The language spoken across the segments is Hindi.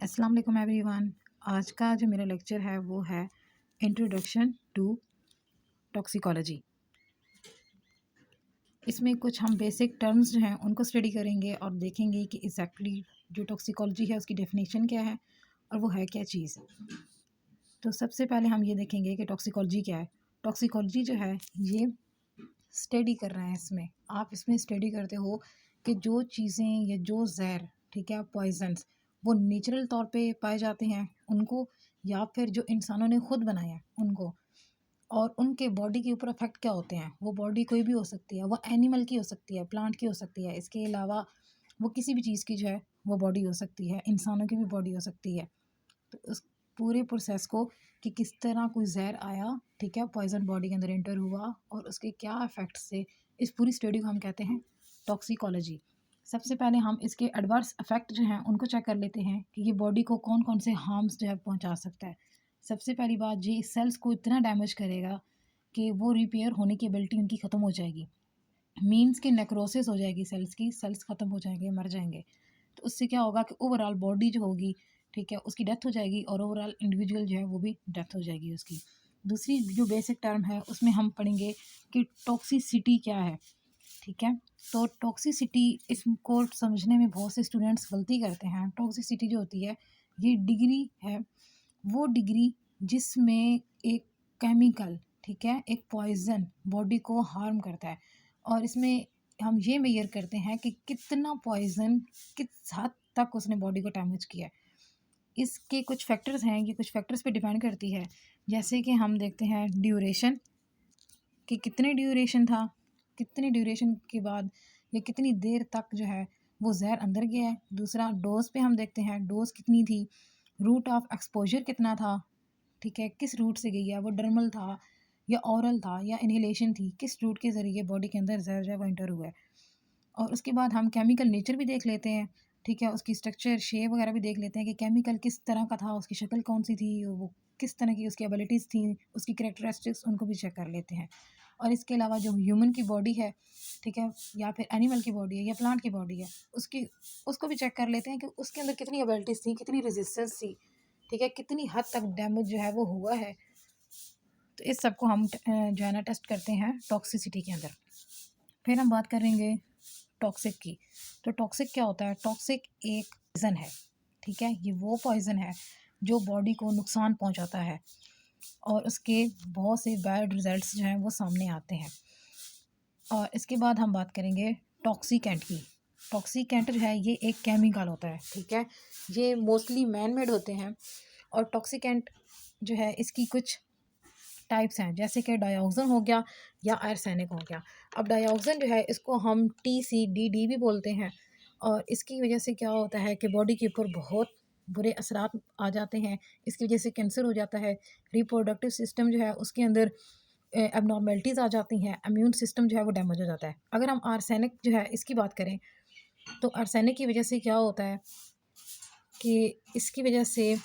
अस्सलाम वालेकुम एवरीवन। आज का जो मेरा लेक्चर है वो है इंट्रोडक्शन टू टॉक्सिकोलॉजी। इसमें कुछ हम बेसिक टर्म्स जो हैं उनको स्टडी करेंगे और देखेंगे कि एग्जैक्टली जो टॉक्सिकोलॉजी है उसकी डेफिनेशन क्या है और वो है क्या चीज़। तो सबसे पहले हम ये देखेंगे कि टॉक्सिकोलॉजी क्या है। टॉक्सिकोलॉजी जो है ये स्टडी कर रहे हैं, इसमें आप इसमें स्टडी करते हो कि जो चीज़ें या जो जहर, ठीक है, पॉइजन्स वो नेचुरल तौर पे पाए जाते हैं उनको, या फिर जो इंसानों ने खुद बनाया है उनको, और उनके बॉडी के ऊपर इफेक्ट क्या होते हैं। वो बॉडी कोई भी हो सकती है, वो एनिमल की हो सकती है, प्लांट की हो सकती है, इसके अलावा वो किसी भी चीज़ की जो है वो बॉडी हो सकती है, इंसानों की भी बॉडी हो सकती है। तो उस पूरे प्रोसेस को कि किस तरह कोई जहर आया, ठीक है, पॉइजन बॉडी के अंदर एंटर हुआ और उसके क्या इफ़ेक्ट्स से, इस पूरी स्टडी को हम कहते हैं टॉक्सिकोलॉजी। सबसे पहले हम इसके एडवर्स इफ़ेक्ट जो हैं उनको चेक कर लेते हैं कि ये बॉडी को कौन कौन से हार्म्स जो है पहुंचा सकता है। सबसे पहली बात, ये सेल्स को इतना डैमेज करेगा कि वो रिपेयर होने की एबिलिटी उनकी ख़त्म हो जाएगी। मीन्स कि नेक्रोसिस हो जाएगी सेल्स की, सेल्स ख़त्म हो जाएंगे, मर जाएंगे। तो उससे क्या होगा कि ओवरऑल बॉडी जो होगी, ठीक है, उसकी डेथ हो जाएगी और ओवरऑल इंडिविजुअल जो है वो भी डेथ हो जाएगी उसकी। दूसरी जो बेसिक टर्म है उसमें हम पढ़ेंगे कि टॉक्सिसिटी क्या है, ठीक है। तो टॉक्सिसिटी, इसको समझने में बहुत से स्टूडेंट्स गलती करते हैं। टॉक्सिसिटी जो होती है ये डिग्री है, वो डिग्री जिसमें एक केमिकल, ठीक है, एक पॉइज़न बॉडी को हार्म करता है, और इसमें हम ये मेजर करते हैं कि कितना पॉइज़न किस हद तक उसने बॉडी को डैमेज किया है। इसके कुछ फैक्टर्स हैं, ये कुछ फैक्टर्स पे डिपेंड करती है। जैसे कि हम देखते हैं ड्यूरेशन, कि कितने ड्यूरेशन था, कितनी ड्यूरेशन के बाद या कितनी देर तक जो है वो जहर अंदर गया है। दूसरा, डोज पे हम देखते हैं, डोज कितनी थी, रूट ऑफ एक्सपोजर कितना था, ठीक है, किस रूट से गई है, वो डर्मल था या ओरल था या इनहेलेशन थी, किस रूट के ज़रिए बॉडी के अंदर जहर जो है वो एंटर हुआ है। और उसके बाद हम केमिकल नेचर भी देख लेते हैं, ठीक है, उसकी स्ट्रक्चर शेप वगैरह भी देख लेते हैं कि केमिकल किस तरह का था, उसकी शक्ल कौन सी थी, वो किस तरह की उसकी एबिलिटीज़ थी, उसकी कैरेक्टरिस्टिक्स, उनको भी चेक कर लेते हैं। और इसके अलावा जो ह्यूमन की बॉडी है, ठीक है, या फिर एनिमल की बॉडी है या प्लांट की बॉडी है, उसको भी चेक कर लेते हैं कि उसके अंदर कितनी एबिलिटीज़ थी, कितनी रेजिस्टेंस थी, ठीक है, कितनी हद तक डैमेज जो है वो हुआ है। तो इस सब को हम जो है ना टेस्ट करते हैं टॉक्सिसिटी के अंदर। फिर हम बात करेंगे टॉक्सिक की। तो टॉक्सिक क्या होता है? टॉक्सिक एक पॉइज़न है, ठीक है, ये वो पॉइज़न है जो बॉडी को नुकसान पहुंचाता है और उसके बहुत से बैड रिजल्ट्स जो हैं वो सामने आते हैं। और इसके बाद हम बात करेंगे टॉक्सिकेंट की। टॉक्सिकेंट जो है ये एक केमिकल होता है, ठीक है, ये मोस्टली मैन मेड होते हैं। और टॉक्सिकेंट जो है इसकी कुछ टाइप्स हैं, जैसे कि डाइऑक्सिन हो गया या आर्सेनिक हो गया। अब डाइऑक्सिन जो है इसको हम TCDD भी बोलते हैं, और इसकी वजह से क्या होता है कि बॉडी के ऊपर बहुत बुरे असरात आ जाते हैं। इसकी वजह से कैंसर हो जाता है, रिप्रोडक्टिव सिस्टम जो है उसके अंदर एबनॉर्मेलिटीज़ आ जाती हैं, इम्यून सिस्टम जो है वो डैमेज हो जाता है। अगर हम आर्सेनिक जो है इसकी बात करें, तो आर्सेनिक की वजह से क्या होता है कि इसकी वजह से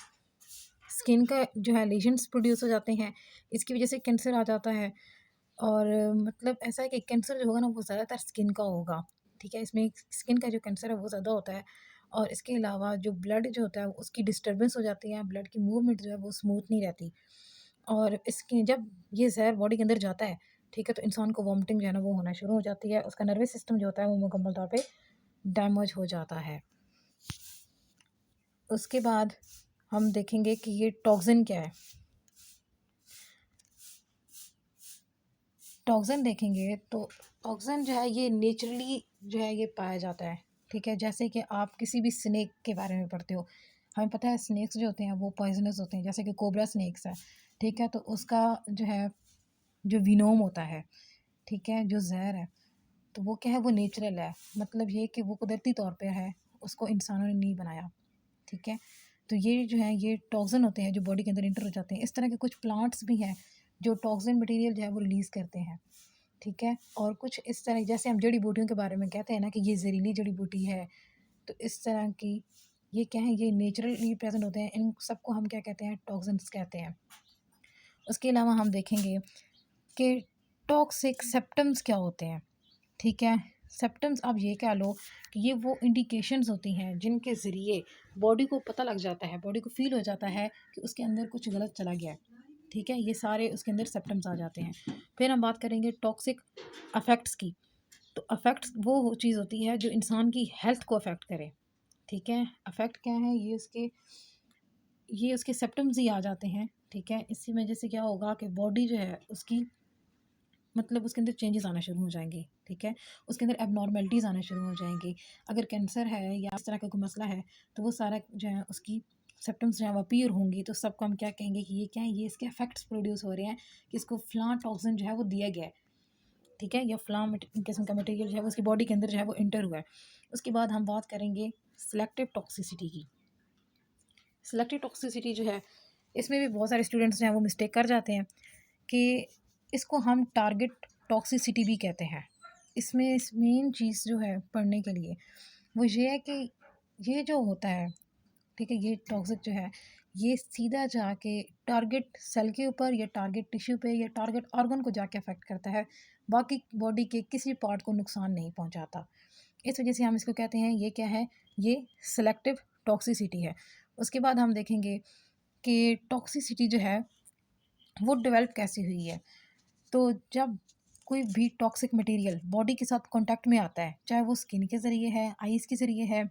स्किन का जो है लीजन्स प्रोड्यूस हो जाते हैं, इसकी वजह से कैंसर आ जाता है। और मतलब ऐसा है कि कैंसर जो होगा ना वो ज़्यादातर स्किन का होगा, ठीक है, इसमें स्किन का जो कैंसर है वो ज़्यादा होता है। और इसके अलावा जो ब्लड जो होता है उसकी डिस्टर्बेंस हो जाती है, ब्लड की मूवमेंट जो है वो स्मूथ नहीं रहती। और इसकी जब ये जहर बॉडी के अंदर जाता है, ठीक है, तो इंसान को वॉमिटिंग जो है ना वो होना शुरू हो जाती है, उसका नर्वस सिस्टम जो होता है वो मुकम्मल तौर पे डैमेज हो जाता है। उसके बाद हम देखेंगे कि ये टॉक्सिन क्या है। टॉक्सिन देखेंगे तो टॉक्सिन जो है ये नेचुरली जो है ये पाया जाता है, ठीक है। जैसे कि आप किसी भी स्नेक के बारे में पढ़ते हो, हमें पता है स्नेक्स जो होते हैं वो पॉइजनस होते हैं, जैसे कि कोबरा स्नेक्स है, ठीक है, तो उसका जो है जो विनोम होता है, ठीक है, जो जहर है, तो वो क्या है, वो नेचुरल है, मतलब ये कि वो कुदरती तौर पे है, उसको इंसानों ने नहीं बनाया, ठीक है। तो ये जो है ये टॉक्सिन होते हैं जो बॉडी के अंदर इंटर हो जाते हैं। इस तरह के कुछ प्लांट्स भी हैं जो टॉक्सिन मटेरियल जो है वो रिलीज़ करते हैं, ठीक है। और कुछ इस तरह, जैसे हम जड़ी बूटियों के बारे में कहते हैं ना कि ये जहरीली जड़ी बूटी है, तो इस तरह की ये क्या है, ये नेचुरली प्रेजेंट होते हैं, इन सबको हम क्या कहते हैं, टॉक्सिन्स कहते हैं। उसके अलावा हम देखेंगे कि टॉक्सिक सिम्पटम्स क्या होते हैं, ठीक है। सिम्पटम्स आप ये कह लो कि ये वो इंडिकेशंस होती हैं जिनके ज़रिए बॉडी को पता लग जाता है, बॉडी को फ़ील हो जाता है कि उसके अंदर कुछ गलत चला गया है। ठीक है, ये सारे उसके अंदर सिम्पटम्स आ जाते हैं। फिर हम बात करेंगे टॉक्सिक अफेक्ट्स की। तो अफेक्ट्स वो चीज़ होती है जो इंसान की हेल्थ को अफेक्ट करे। ठीक है, अफेक्ट क्या है, ये उसके सिम्पटम्स ही आ जाते हैं। ठीक है, इसी वजह से क्या होगा कि बॉडी जो है उसकी मतलब उसके अंदर चेंजेस आना शुरू हो जाएंगे। ठीक है, उसके अंदर एबनॉर्मेलिटीज़ आना शुरू हो जाएंगी। अगर कैंसर है या इस तरह का कोई मसला है तो वो सारा जो है उसकी सिम्पटम्स जो है वो अपीयर होंगी, तो सबको हम क्या कहेंगे कि ये क्या है, ये इसके इफेक्ट्स प्रोड्यूस हो रहे हैं कि इसको फ़लाँ टॉक्सिन जो है वो दिया गया है। ठीक है, या फ़लाँ किस्म का मटेरियल जो है वो उसकी बॉडी के अंदर जो है वो इंटर हुआ है। उसके बाद हम बात करेंगे सिलेक्टिव टॉक्सिसिटी की। सिलेक्टिव टॉक्सिसिटी जो है, इसमें भी बहुत सारे स्टूडेंट्स जो हैं वो मिस्टेक कर जाते हैं कि इसको हम टारगेट टॉक्सिसिटी भी कहते हैं। इसमें मेन चीज़ जो है पढ़ने के लिए वो ये है कि ये जो होता है, ठीक है, ये टॉक्सिक जो है ये सीधा जाके टारगेट सेल के ऊपर या टारगेट टिश्यू पे या टारगेट ऑर्गन को जाके अफेक्ट करता है, बाकी बॉडी के किसी पार्ट को नुकसान नहीं पहुंचाता। इस वजह से हम इसको कहते हैं, ये क्या है, ये सेलेक्टिव टॉक्सिसिटी है। उसके बाद हम देखेंगे कि टॉक्सिसिटी जो है वो डेवलप कैसे हुई है। तो जब कोई भी टॉक्सिक मटेरियल बॉडी के साथ कांटेक्ट में आता है, चाहे वो स्किन के ज़रिए है, आइज़ के ज़रिए है,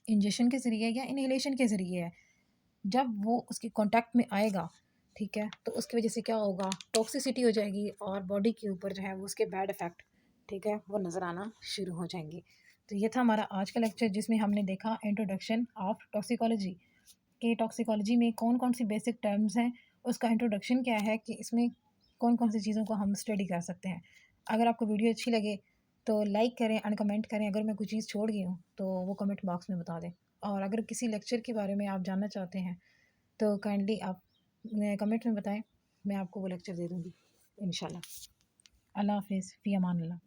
इंजेक्शन के ज़रिए या इनहेलेशन के ज़रिए है, जब वो उसके कांटेक्ट में आएगा, ठीक है, तो उसकी वजह से क्या होगा, टॉक्सिसिटी हो जाएगी और बॉडी के ऊपर जो है वो उसके बैड इफ़ेक्ट, ठीक है, वो नज़र आना शुरू हो जाएंगे। तो ये था हमारा आज का लेक्चर जिसमें हमने देखा इंट्रोडक्शन ऑफ टॉक्सिकोलॉजी के टॉक्सिकोलॉजी में कौन कौन सी बेसिक टर्म्स हैं, उसका इंट्रोडक्शन क्या है कि इसमें कौन कौन सी चीज़ों को हम स्टडी कर सकते हैं। अगर आपको वीडियो अच्छी लगे तो लाइक करें एंड कमेंट करें। अगर मैं कोई चीज़ छोड़ गई हूँ तो वो कमेंट बॉक्स में बता दें। और अगर किसी लेक्चर के बारे में आप जानना चाहते हैं तो काइंडली आप कमेंट में बताएं, मैं आपको वो लेक्चर दे दूँगी इंशाल्लाह। अल्लाह हाफिज़, फ़ी अमान अल्लाह।